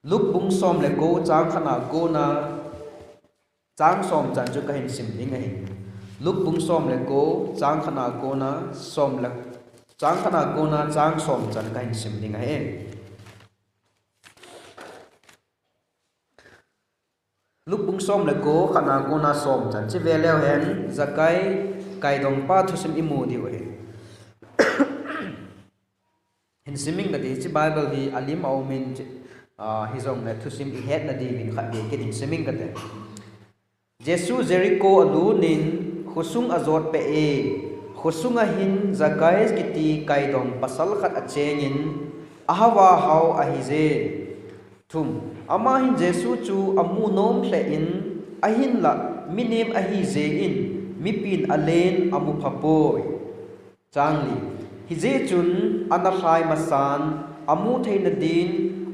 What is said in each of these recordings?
lúc bung som le go chang khana go na chang som chan chu ka hin sim ding a hi lúc bung som le go chang khana go na som le chang khana go na chang som chan ka hin sim ding a hi lúc bung som le go khana go na som chan chi ve leo hen zakai kai dong pa thu sim imu di we hin siming da di chi bible hi alim au min hi zong na thu sim i het na di min khat de ke hin siming ka te jesu jericho adu nin khusung azot pe e khusunga hin zakai kiti kai dong pasal khat a chengin ahawa hau a hi je thum ama hin jesu chu amu nom hle in ahin la minim a hi je in mi pin alen amu phapoi changli hi je chun anahlai masan amu theina din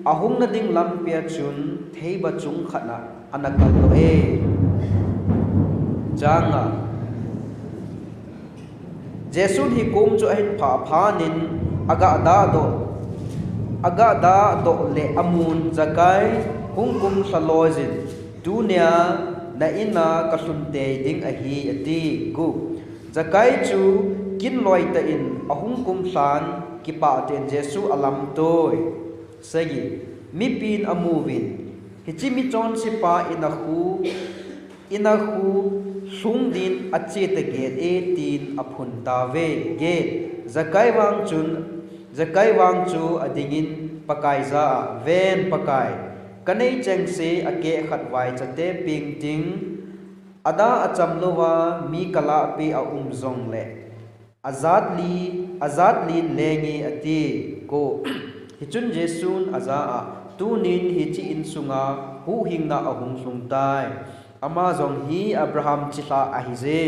ahung na ding lampia chun theiba chung khana anakal lo e changa jesu hi kum chu ahin pha phanin aga da do le amun zakai hungkum salojin dunia na ina kasunte ding a hi ati gu zakai chu kin loi ta in ahung kum san ki pa ten jesu alam toy segi mi pin amuvin hichi mi chon si pa ina hu sung din ache te ge e tin aphun ta ve ge zakai wang chu adingin pakai za ven pakai kanei cheng se ake khat wai chate ping ting ada acham lowa mi kala pe a zong le azad li lengi ati ko hichun jesun aza a tunin hichi in sunga hu hingna ahung sung tai ama zong hi abraham chila ahize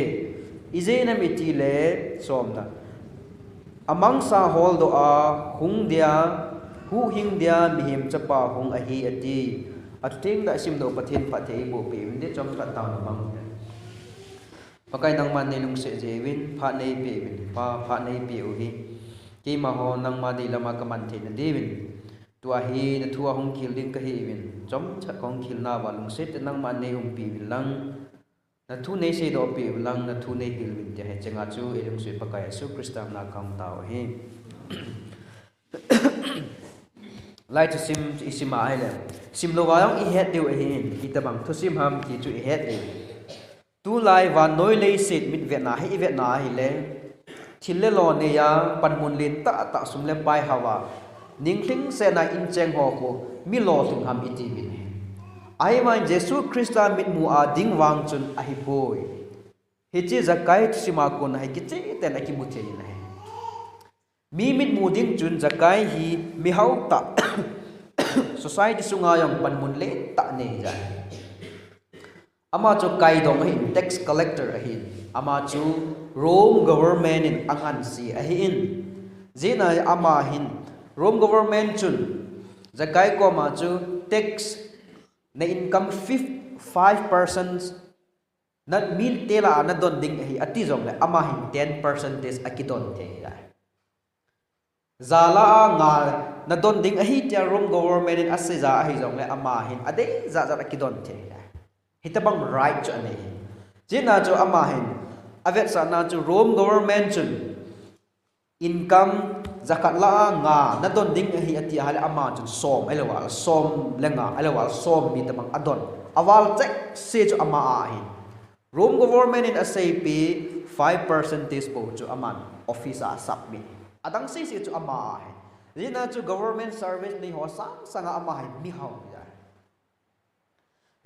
ize na miti le somna amang sa hol do a hung dia hu hing dia mihim chapa hung ahi ati ating da sim do pathin pathei bo pe de chom ka taw na mang pakai nang man nei lung se jewin pha nei pe win pha nei pe u hi ki ma ho nang ma di lama ka man the na devin tua hi na thua hong khil ding ka hi win chom cha kong khil na wa lung se te nang man nei pi win lang na thu nei se do pi lang na thu nei hil win te he chenga chu elung se pakai su kristam na kang taw hi lai to sim isima ile sim lo wa i het deu hi i ta bang thu sim ham ki chu i het e tu lai wa noi le sit mit vet na hi le thille lo ne ya panmun lin ta sum le pai hawa ningling se na in cheng ho ko mi lo thung ham iti bin ai man jesu krista mit mu a ding wang chun a hi boy hi chi zakai sima kon hai ki che ten a ki mu che na mi mit mu ding chun zakai hi mi hau ta society sunga yang panmun le ta ne ja ama chu kai dong hi tax collector a hi ama chu Rome government in angan si a hi in zina ama hin Rome government chun zakai ko ma chu tax na income 5% na mil tela na don ding hi ati jong le ama hin 10% akidon the ya zala nga na don ding hi tia Rome government in asiza hi jong le ama hin ade za akidon the ya hitabang right chu ane jina chu ama hin avet sa na chu Rome government chun income zakat la nga na don ding hi ati hal ama chun som elawal som lenga elawal som mi tamang adon awal check se chu ama a hi Rome government in asap 5% po chu aman office a submit adang se chu ama a hi jina chu government service ni ho sang ama hi mi haw ya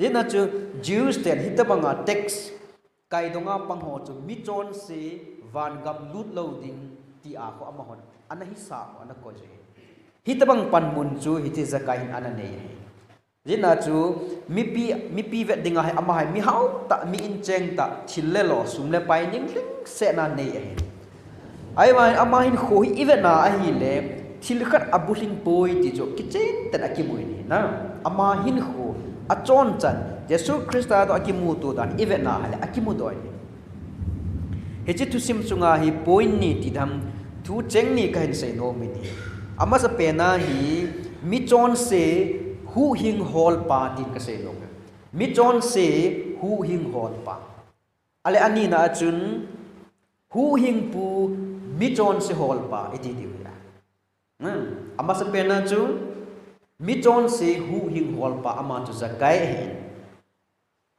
jina chu Jews ten hitabanga tax kai donga pangho chu mi chon se van gam lut loading ti a ko amahon ana hi sa ana ko je hitabang panmun chu hiti zakai ana nei jina chu mi pi vet dinga hai ama hai mi hau ta mi in cheng ta thille lo sumle pai ning se na nei ai mai ama hin khoi event na a hi le thil khat abuling poi ti jo kichen tan akimui ni na ama hin kho achon chan jesu krista do akimu tu dan event na hale akimu doi hechi tu sim chunga hi point ni ti dham thu cheng ni kain sei no mi ni ama sa pe na hi mi chon se hu hing hol pa tin ka se lo mi chon se hu hing hol pa ale ani na chun hu hing pu mi chon se hol pa iti di ya ama sa pena chu mi chon se hu hing hol pa ama chu zakai hen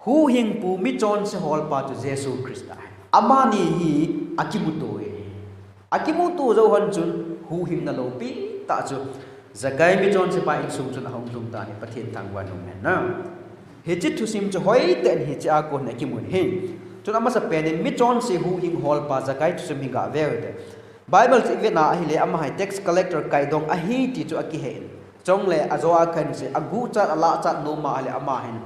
hu hing pu mi chon se hol pa chu Jesus Christ ama ni hi akimuto akimuto zo han chun hu hing na lo pi ta chu zakai mi chon se pa in sum chun hong tum ta ni pathian thang wa nong na he chit thu sim chu hoi ten hi cha ko na ki mun he chun ama sa pen mi chon se hu hing hol pa zakai chu sim ga ve de bible se ve na hi le ama hai tax collector kai dong a hi ti chu aki he chong le azo a khan se agu cha ala cha no ma le ama hen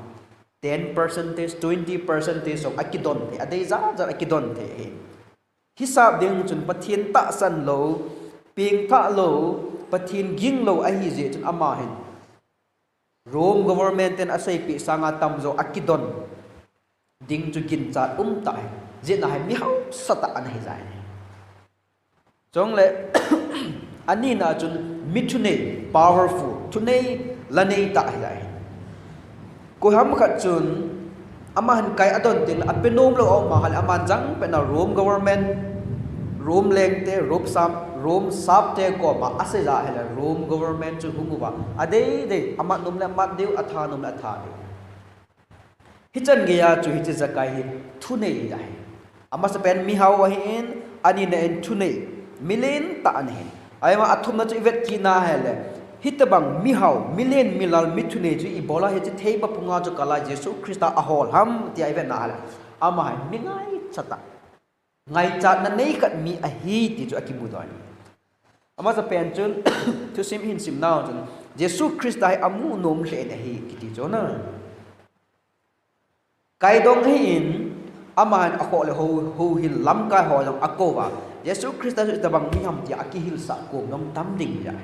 10% 20% of akidon the adei za akidon the he hisab ding chun pathian ta san lo ping tha lo pathian ging lo a hi je chun ama hen Rome government and asai pi sanga tam zo akidon ding chu kin chat tai je na hai mi hau sata an hai zai chong le ani na chun mithune powerful thunei lanei ta hai zai ko ham khat chun ama han kai adon tin apenom lo au ma hal aman jang pe na Rome government Rome leng te Rome sap te ko ma ase ja hela Rome government chu hungu ba ade de ama num la mat deu atha num la atha de hichan ge ya chu hi zakai hi thune dai ama sa pen mi haw wa hin ani na en thune milen ta an hen ai ma athum na chu vet ki na hele hitabang mi haw milen milal mithune chu ibola he thei ba punga chu kala Jesus Christa ahol ham ti ai vet na ala ama hai mi ngai chata ngai chat na nei kat mi a hi ti chu akibu dani ama sa pen chun thu sim hin sim now chun Jesus Christ dai amu nom hle na hi kiti chona kai dong hi in ama han akho le ho hin lam kai ho long akova Jesus Christ dai ta bang mi ham ti akihil sa ko ngam tam ding ja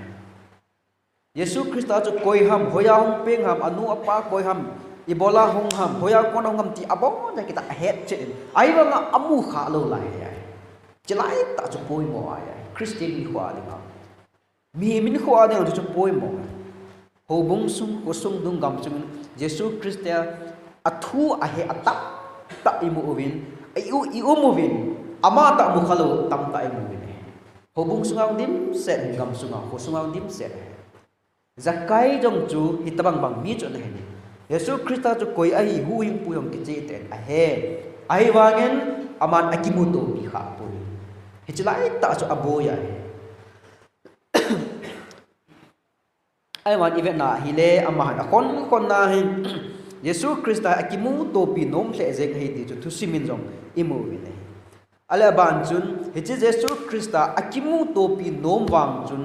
Jesus Christ chu koi ham hoya hong peng ham anu apa koi ham ibola hong ham hoya kon hong ngam ti abong ja kita het che ai ba ma amu kha lo lai ya chlai ta chu poi mo ai Christian ni khwa ding mi min khwa ding chu poi mo ho bung sung ko sung dung gam chung Jesus Christ ya athu a he atap ta imu ovin iu mu vin ama ta mu khalo tam ta imu vin ho bung sung dim set gam sung ho sung dim set zakai jong chu hitabang bang mi chu na he Jesus Christ chu koi ai hu hing pu yong ki che ten a he ai wangen aman akimuto bi kha pui hichlai ta chu aboya ai wan event na hile ama han kon na hin Jesus Christ akimu to pi nom hle jek hei ti chu thu simin jong imu wi ne ala ban chun hichi Jesus Christ akimu to pi nom wang chun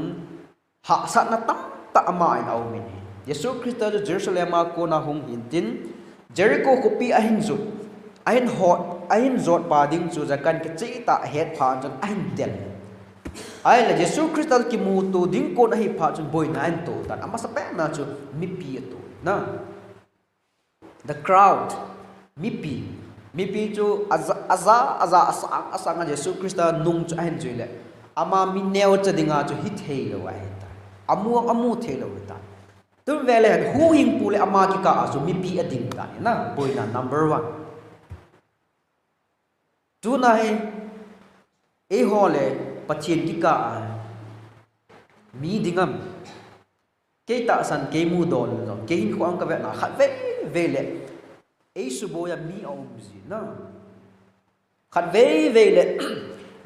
ha sa na tam ta ama in au min Jesus Christ chu Jerusalem ko na hong hin tin Jericho ko pi ahin zu ahin zot pa ding chu zakan ke chi ta het phan chun ahin tel ai la Jesus Christ ki mu tu ding ko na hi pha chun boy na an to tan ama sa pe na chu mi pi to na the crowd mi pi chu aza asa nga Jesus Christ nung chu ahin ju le ama mi neo cha dinga chu hi thei lo ai ta amu thei lo ta tum vele hu hing pu le ama ki ka asu mi pi ading ta na boy na number 1 tu na he e hole pathian ki ka mi dingam ke ta san ke mu don lo ke hin ko ang ka ve na khat ve le e su bo ya mi om zi na khat ve le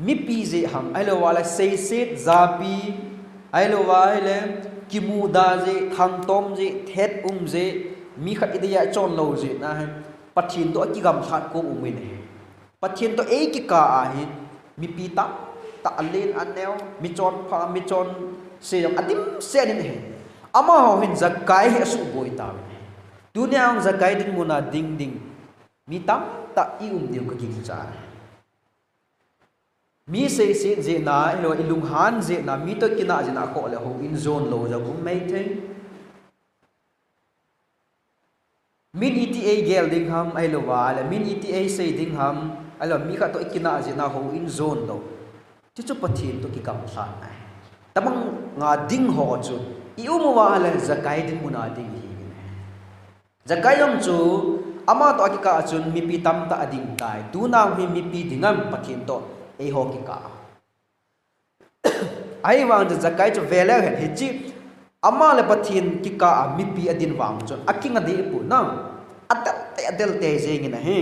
mi pi ze ham ai lo wala sei set zapi ai lo wa le ki mu da ze thang tom ze thet ze mi khat ideya chon lo ze na pathian to ki gam khat ko umin he pathian to e ki ka a hi mi pi ta alen anel mi chon pha mi chon se yong atim se nin he ama ho hin zakai he su boi ta dunia ang zakai din muna ding mi tam ta i diu ka ging cha mi se je na lo ilung han je na mi to kina je na ko le ho in zone lo ja bu mai the min eta gel ding ham ai lo wa le min eta se ding ham alo mi kha to ikina je na ho in zone lo chu chu pathin to ki kam sa nai tamang nga ding ho chu i umu wa le zakai din muna ding hi zakai long chu ama to ki ka chun mi pi tam ta ading tai tu naw hi mi pi dingam pathin to e ho ki ka ai wang zakai chu vele he chi ama le pathin ki ka mi pi adin wang chun aking adi pu na adel te jeng na he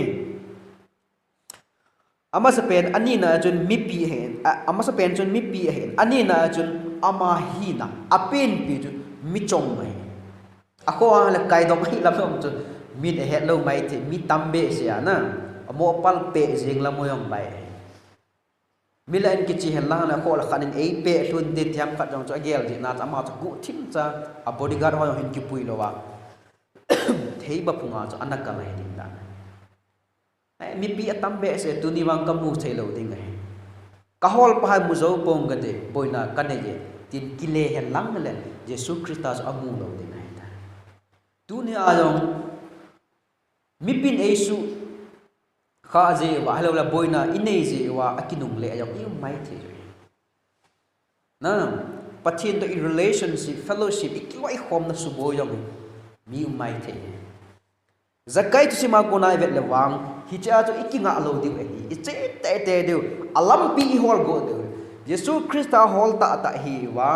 ama sa pen ani na chun mi pi hen ama sa pen chun mi pi hen ani na chun ama hi na apen pi chun mi chong mai ako ang la kai dong hi lam chun mi de het lo mai thi mi tambe sia na amo pal pe jeng la moyong bai milan ki chi hen la na ko la khanin ei pe hlun de thiam khat jong cho gel ji na ama chu gu thim cha a bodyguard ho hin ki pui lo wa thei ba punga cho anaka mai ding da mi pi atam be se tu ni wang kamu thei lo ding ai ka hol pa hai mu zo pong ga de boina ka ne je tin kile hen lang le Jesus Christus amu lo ding ai ta tu ni a jong mi pin esu kha je wa halo la boina inei je wa akinung le ayok i mai the na pathin to in relationship fellowship ikiwai khom na subo yong mi mai the zakai tu sima ko na vet le wang hi cha to ikinga lo diu e che te diu alam pi hol go diu Jesus Christa hol ta hi wa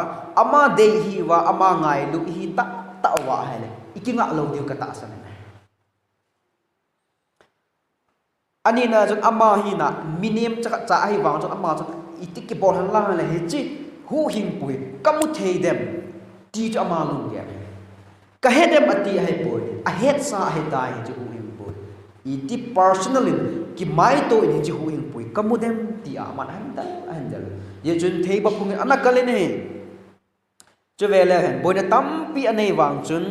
ama de hi wa ama ngai lu hi ta wa hele ikinga lo diu ka ta san ani na jong ama hi na minim cha hi wang jong ama jong itik ki bol han la le hi chi hu hing pui kamu thei dem ti cho ama lung ge ka he dem ati hai pui a het sa he dai ji hu hing pui iti personally ki mai to ni ji hu hing pui kamu dem ti a man han dal ye jun thei ba phung ana ka le ne cho ve le han boi na tam pi anei wang chun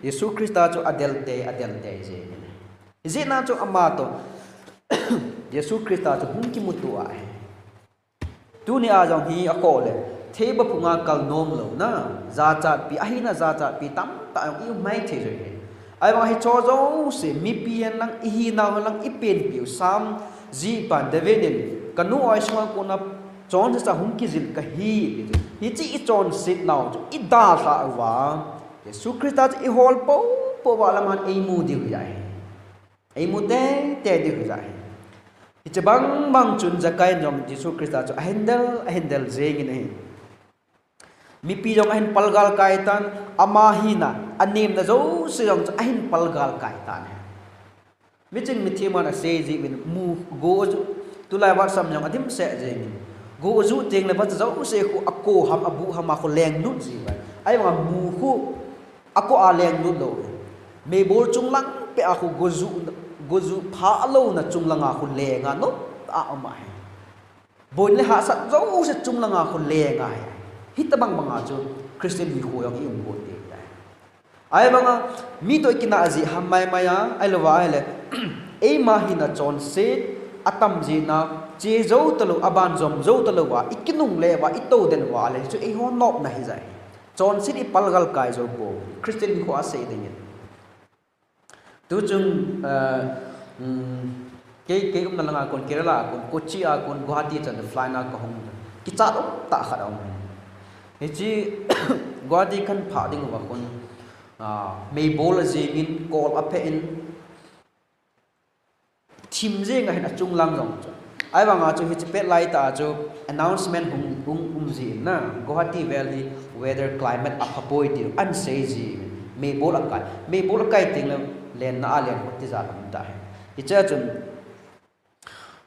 Yesu Christa cho adel te je is it na cho ama to Jesus Christa cho hung ki mutu ai tu ni a jong hi a ko le the ba phunga kal nom lo na za cha pi a hi na za cha pi tam ta i mai the rồi ai ba hi cho zo se mi pi an lang i hi na lang i pen pi sam ji pan de venin kanu ai swa ko na chon sa hung ki zil ka hi chi i chon sit now i da sa wa Jesus Christa i hol po wa la man ei mu di ai ei mu te di ai it's bang chun zakai nyom Jesus Christa cho handle zeng in he mi pi jong ahin palgal kaitan ama hina anim na zo se jong ahin palgal kaitan mi ching mi thi man a se ji win mu go tu lai wa sam jong adim se jeng go zu teng le ba zo se khu ako ham abu hama ko leng nu ji ba ai ma mu khu ako a leng nu lo me bol chung lang pe a khu go zu pha lo na chung langa khu le nga no a ma he boin le ha sa zo se chung langa khu le nga he hit bang banga chu Christian hi khu yang i um bo te dai ai banga mi to ikina aji ham mai maya ai lo wa ai le e ma hi na chon se atam ji na che zo to lo aban zom zo to lo wa ikinung le wa ito den wa le chu e ho nop na hi jai chon si di palgal kai zo bo Christian hi khu a se ding tu chung ke na langa kon Kerala kon Kochi a kon Guwahati chan fly na ko hong ki cha do ta kha dong he chi Guwahati kan pha ding wa kon mei bol a jing in call up in thim je nga hin a chung lang jong ai wa nga chu hi chi pet lai ta chu announcement hung ji na Guwahati Valley weather climate up boy ti an sei ji mei bol kai ting la len na alian ko ti za lam ta hi cha chun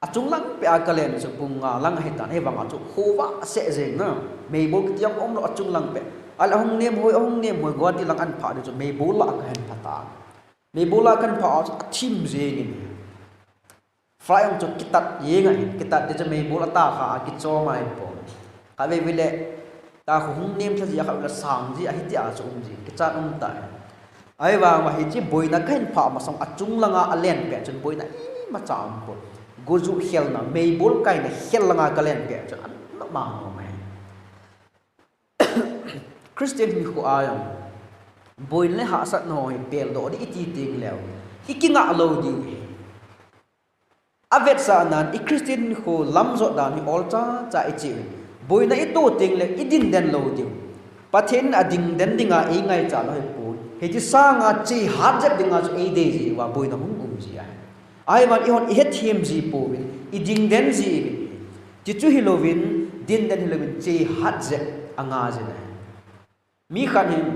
a chung lang pe a ka len chu pung lang he tan he wang a chu khowa se jeng na mei bol ki tiang om lo a chung lang pe al hong nem hoi go ti lang an pha de chu mei bol la ka hen phata mei bol la kan pha a thim jeng in fly on chu kitat ye nga kitat de chu mei bol ta kha ki cho mai po ka ve le ta hong nem tha ji ka la sang ji a hi ti a chu ji ki cha ta ai wang ma hi chi boina kain pha ma song achung langa alen pe chun boina ma cham po gozu hel na mei bol kai na hel langa kalen pe chun an ma no mai Christian mi khu ayam boin le ha sat no hi pel do di ti ting lew ikinga lo di avet sa nan I Christian khu lam zo dan hi olcha cha I chi boina I to ting le idin den lo di pathin ading den dinga e ngai cha lo he pu he ji sanga chi hat jep dinga chu e de ji wa boi na hum ji ai man I hon I het him ji pu I ding den ji ji chu hilovin din den hilovin chi hat jep anga ji na mi khan hin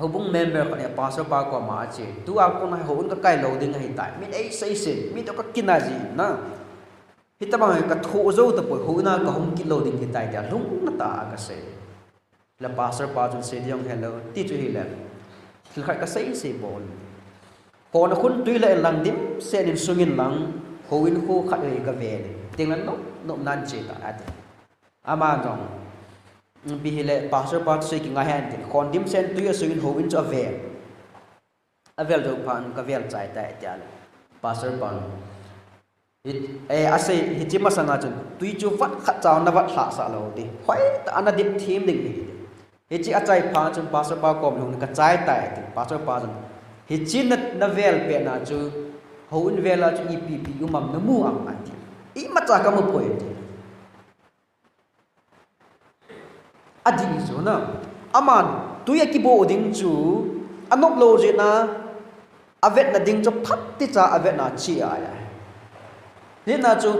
hobung member khan pastor pa ko ma che tu a ko na ho un ka kai lo ding hi tai mi ei sei se mi to ka kina ji na hita bang ka thu zo ta po ho na ka hum ki lo ding hi tai ta lung na ta ka se la pastor pa jun se diong hello ti chu hi la thil khat ka sei se bol ko na khun tui la lang dim se nim sungin lang ho in khu khat ei ka ve le ting lan no nan che ta at ama jong bi hele pastor pa se ki nga han tin kon dim sen tui sungin ho in cho ve avel do pan ka vel chai ta ya pastor pan ase hi chima sanga chun tui chu vat khat chaw na vat hla sa lo ti hoi ta ana dip thim ding hi hi chi achai pha chun pastor pa kom lung ka chai tai ti pastor pa chun hi chin na vel pe na chu ho in vela chu ipp umam na mu am ati I ma cha ka mu poi ti adi zo na aman tu ya ki bo ding chu anok lo je na avet na ding chu phat ti cha avet na chi aya ni na chu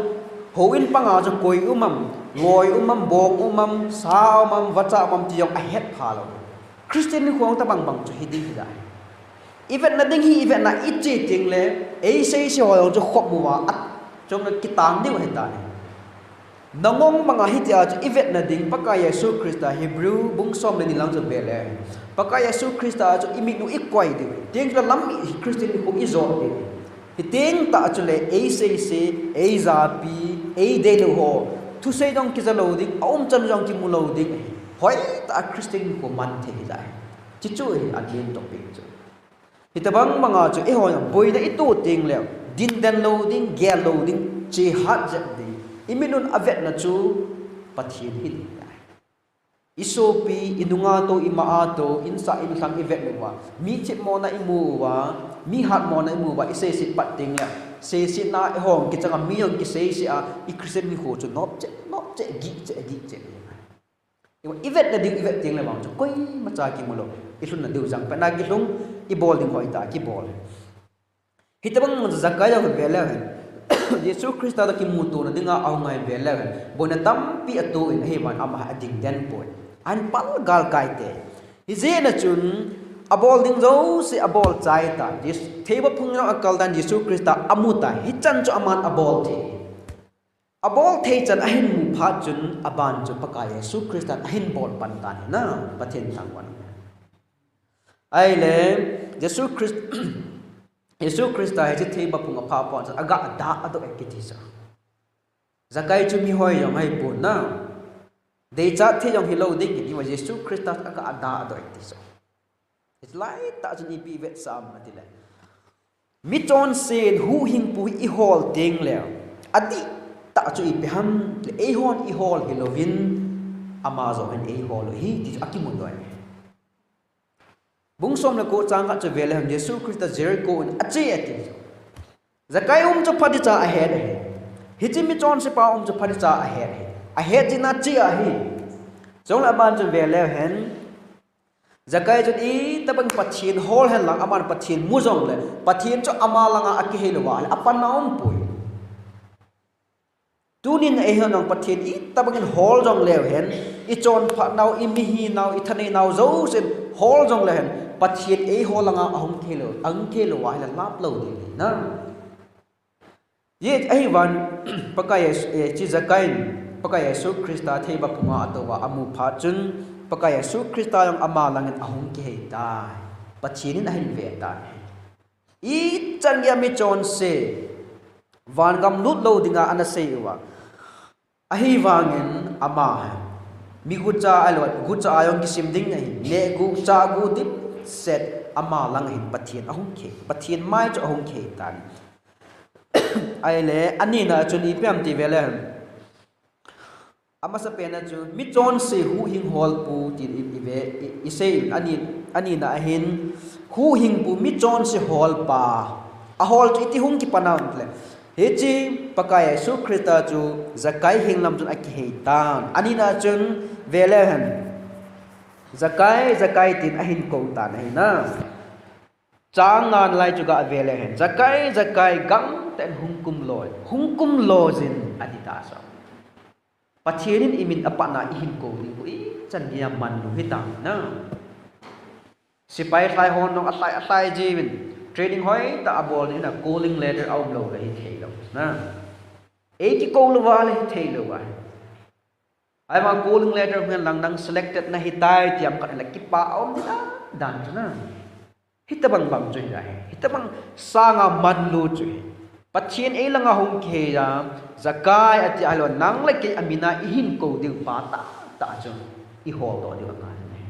ho in panga chu koi umam loi umam bok umam sa umam wacha umam ti yong a het pha lo Christian ni huang ta bang bang chu hi ding hi dai event na ding hi event na I chi ting le ei sei si ho chu khop mu wa at chong na ki tang ding he ta ni nangong mga hitia chu event na ding paka Yesu Krista Hebrew bung som le ni lang chu bele paka Yesu Krista chu imi nu ikwai di ting la lam Christian ko I zo di hiting ta chu le ei sei se ei za pi ei de lo ho thu sei dong ki za lo ding om chan jong ki mu lo ding hoi ta Christian ko man the hi dai chi chu hi admin topic chu hitabang mga chu e ho boi da I tu ting le din den lo ding gel lo ding chi hat ja ding iminun avet na chu pathin hi dai isopi inunga to imaa to insa in sang event lo wa mi chip mo na imu wa mi hat mo na imu wa ise sit pat ting ya se sit na hong ki changa mi yong ki se si a I Christian mi ho chu nop che gi che event na ding event ting le bang chu koi ma cha ki mu lo isun na diu jang pa na ki lung I bol ding hoi ta ki bol hitabang zakaya ko bela Yesu Krista da ki mu to na dinga aw ngai bela bona tam pi atu in he man ama ading den boy an pal gal kai te hi je na chun abol ding zo se abol chai ta dis theba phung no akal dan Yesu Krista amuta hi chan chu aman abol the chan ahin mu pha chun aban chu paka Yesu Krista ahin bol pan tan na pathen thang wan ai le Yesu Krista he theba phung a pha pon aga da ado ekiti sa zakai chu mi hoi yong hai pun na de cha the yong hi lo ding ni wa Yesu Krista aga da ado ekiti sa it's like ta chu ni pi vet sam atile mi ton sen hu hing pu I hol ding le adi ta chu I peham le e hon I hol hi lovin amazon en e hol hi ti akimun doi bung som na ko chang ka che vele ham Yesu Krista Jericho in ache ati zakai chu phadi cha ahead hi chi mi chon se pa chu phadi cha ahead ji na chi a hi chong la ban chu vele hen zakai chu I tabang pathin hol hen lang aman pathin mu jong le pathin chu ama langa aki he lo wa apan naum pui tunin e hanong pathin I tabang hol jong le hen I chon pha nau I mi hi nau I thane nau zo sen hol jong le hen pathin e holanga ahum khelo wa la lap lo ni na ye ai wan pakai chi zakai pakai Yesu Krista theba punga atwa amu pha chun pakai Yesu Krista yang ama langin ahum ki he ta pathin in ahin ve ta I chan ya mi chon se van gam lut lo dinga ana se wa ahi wangin ama mi gucha alot gucha ayong kisim ding nei le gu cha gu dip set ama lang hin pathian ahung khe pathian mai cho ahung khe tan ai le ani na chuni pem ti vele ama sa pena chu mi chon se hu hing hol pu ti ve I se ani na hin hu hing pu mi chon se hol pa a hol ti hung ki panam tle he chi pakai Yesu Krista chu zakai hing lam chun aki he tan ani na chun vele han zakai tin ahin ko ta nei na chang ngan lai chu ga vele hen zakai gang ten hungkum lo jin adita sa pathianin imin apana ihin ko ni ko I chan ya man lu hitam na sipai khai hon nong atai jin training hoi ta abol ni na calling letter out lo lai thei lo na e ki ko lo wa lai thei lo wa ai ma calling letter ngan lang nang selected na hitai tiam ka la ki pa om ni na dan na hitabang bang chui ra hitabang sanga man lu chui pathian e langa hong khe ya zakai ati alo nang le ke amina ihin ko dil pa ta chu I hol do dil nga ne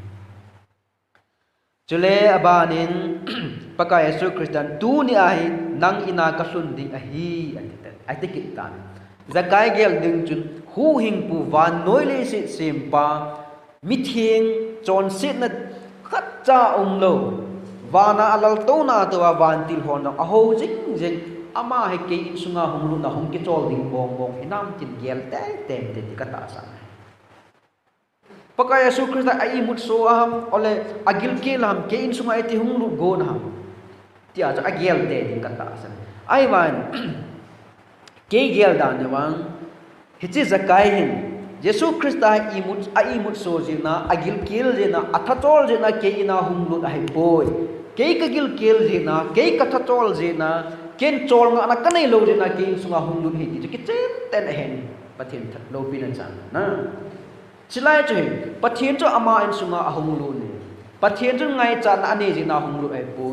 chule abanin paka Yesu Kristan tu ni ai nang ina ka sun ding a hi ai te ki tan zakai gel ding chun hu hing pu van noi le si sim pa mi thieng chon sit na khat cha lo vana alal to na to van til hon a ho jing ama he ke in sunga honglu na hong ke chol ding bong hinam tin gel tem ka ta sa paka Yesu Krista ai mut so aham ole agil ke lam ke in sunga eti honglu go na ham ti a agel te ding ka ta sa ai wan ke gel dan ne wang hichi zakai hin Yesu Krista ai mut so jina agil kil jina athachol jina ke ina honglu ai boy ke ka gil kil jina ke ka thachol jina ken chol nga na kanai lo jina ke sunga hunglu hi ti ki chen ten hen pathin that lo pin chan na chilai chu pathin chu ama in sunga ahunglu ni pathin chu ngai cha na ani jina hunglu ai pu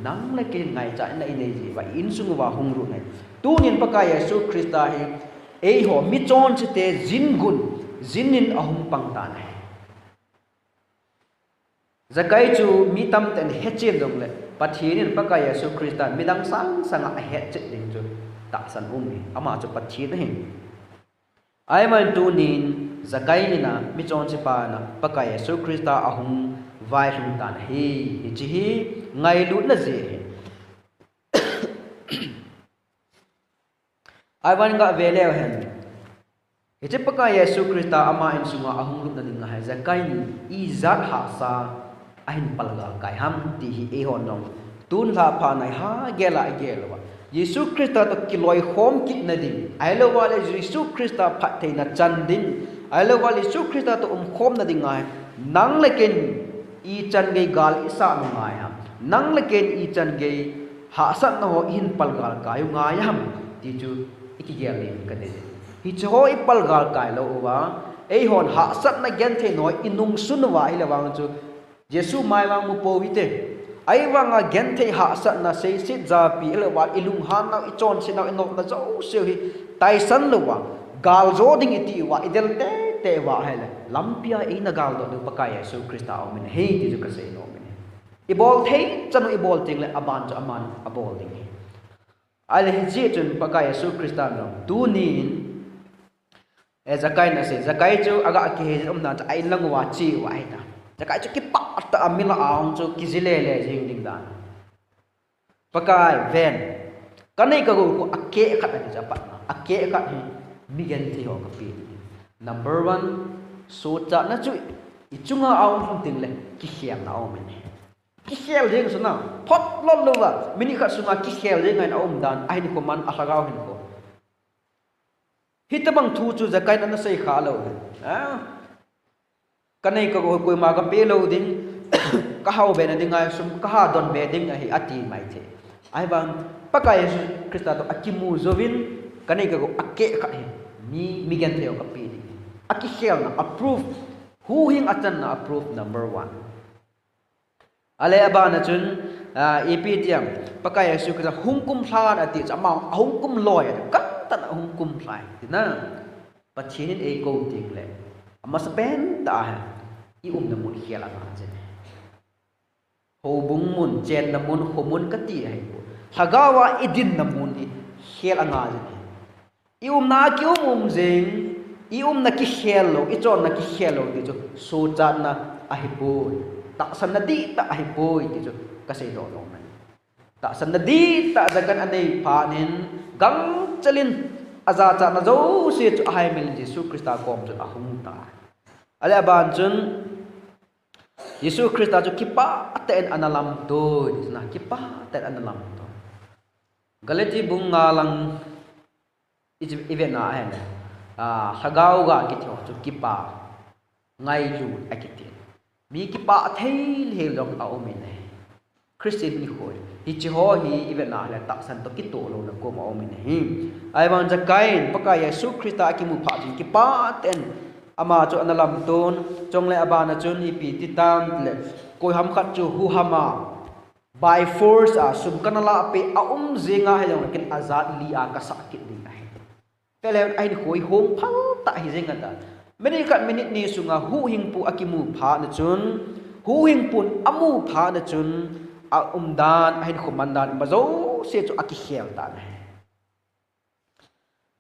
nang le ke ngai cha na ine ji wa in sunga wa hunglu nai tu nin paka Yesu Krista hi e ho mi chon chi te jin gun jinin ahum pang ta nai zakai chu mi tam ten hechen dong le pathianin paka Yesu Krista midang sanga a het chit ding chu ta san ni ama chu pathin hin ai man tu nin zakai ni na mi chon chi pa na paka Yesu Krista ahum vai hum tan hi chi hi ngai lu na je ai wan ga vele hen hi paka Yesu Krista ama in sunga ahum lu na ding ha zakai ni I zat ha sa ahin palga kai ham ti hi e hon nong tun la pha nai ha gela wa Yesu Krista to kiloi hom kit na ding ai lo wa le Yesu Krista phat thei na chan ding ai lo wa Yesu Krista to khom na ding ai nang le ken I chan ge gal isa ma ngai ham nang le ken I chan ge ha sat na ho hin palgal kai ngai ham ti chu iki gel le ka de hi cho I palgal kai lo wa e hon ha sat na gen the noi inung sun wa I le wang chu Yesu mai wang mu po hi te ai wanga gen the ha sat na sei sit za pi le wa ilung han na I chon sin na inok na zo se hi tai san lo wa gal zo ding iti wa idel te wa hele lampia e na gal do paka Yesu Krista o min he ti ju ka sei no min I bol thei chanu I bol ting le aban cha aman a bol ding ale ji chun paka Yesu Krista no tu nin e zakai na se zakai chu aga ke na cha ai lang wa chi wa ai ta zakai chu ki pa ta amila aung chu ki zile le jing ding dan pakai ven kanai ka go ake khat ani cha pa ake khat hi migen thi ho ka pi number 1 so cha na chu I chunga aung hum ting le ki khiam na aung ni ki khel jing su na phot lon lo wa mini khat sunga ki khel jing ai aung dan ai ni ko man a sagau hin ko hitabang thu chu zakai na sei kha lo ha kanai ka go koi ma ka pe lo ding ka hau be na ding ai sum ka ha don be ding ai ati mai the ai bang paka Yesu Krista to akimu zovin kanai ka go ake kha hi mi gen theo ka pi ding aki khel na approve hu hing atan na approve number 1 ale aba na chun eptiam paka Yesu Krista hungkum thlan ati chama hungkum loi kan tan hungkum thlai na pathin e ko ting le ama spen ta I na mun hiala ma je ho bung mun chen na mun ho mun ka ti hai thagawa idin na mun hiala nga je I na ki jeng I na ki helo I chon na ki helo ti jo so chan na a hi po ta san na di ta a hi po ti jo ka sei do lo man ta san na di ta zakan anei pha nin gang chalin aza cha na zo se chu hai mel Jesu Krista kom chu a hung ta ale ban chun Yesu Krista chu kipa ten analam to na kipa ten analam to galati bunga lang event na hen sagau ga ki chu kipa ngai lu akitin mi kipa thei le long a omin ne Christian ni khoi hi chi ho hi event na la tak san to ki to lo na ko ma omin ne ai ban ja kain paka Yesu Krista ki mu pha jin kipa ten ama chu analam ton chong le abana chun hi pi ti tam le koi ham khat chu hu hama by force sum kanala pe zinga helong kin azad li ka sakit ni ai tele ai khoi hom phang ta hi zinga ta meni kat minute ni sunga hu hing pu akimu pha na chun hu hing pun amu pha na chun dan ai khomandan mazo se chu aki khel ta ne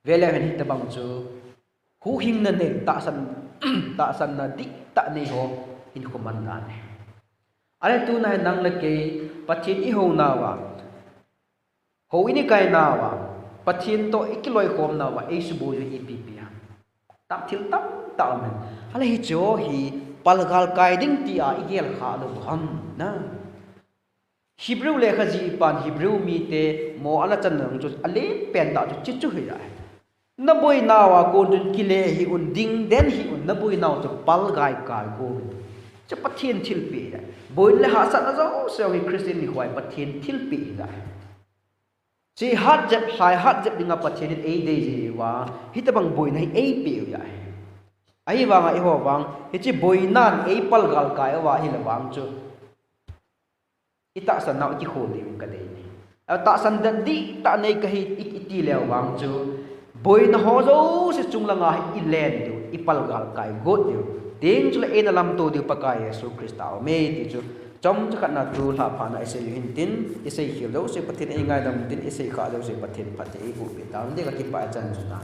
vele hen ta bang chu hu hing na ne ta san na dik ta ne ho hin khomandan ne ale tu na nang le ke pathin i ho na wa ho ini kai na wa pathin to ikiloi khom na wa e su bo ju ipipia tam thil tam ta men ale hi cho hi palgal kai ding ti a igel kha lo han na Hebrew le khaji pan Hebrew mi te mo ala chan nang chu ale pen da chu chi chu hi ya na boi na wa ko dun kile hi un ding den hi un na boi na chu palgai kai ko cha pathin thil pi da boi le ha sa na zo so hi Christian ni hwai pathin thil pi da chi hat jep dinga pathin e de ji wa hi ta bang boi nai e pi ya ai wa nga i ho wang hi chi boi nan e pal gal kai wa hi la wang chu ita san na ki khol ni ka de ni ta san da di ta nei ka hi iti le wang chu boi na ho zo se chung la nga i len du i pal gal kai god du ting chu la en lam to du pakai Yesu Krista me ti chu chom chu khat na tu la pha na ise hin tin ise khil do se pathin ai ngai dam tin ise kha do se pathin phat e u be ta de ka ki pa chan chu na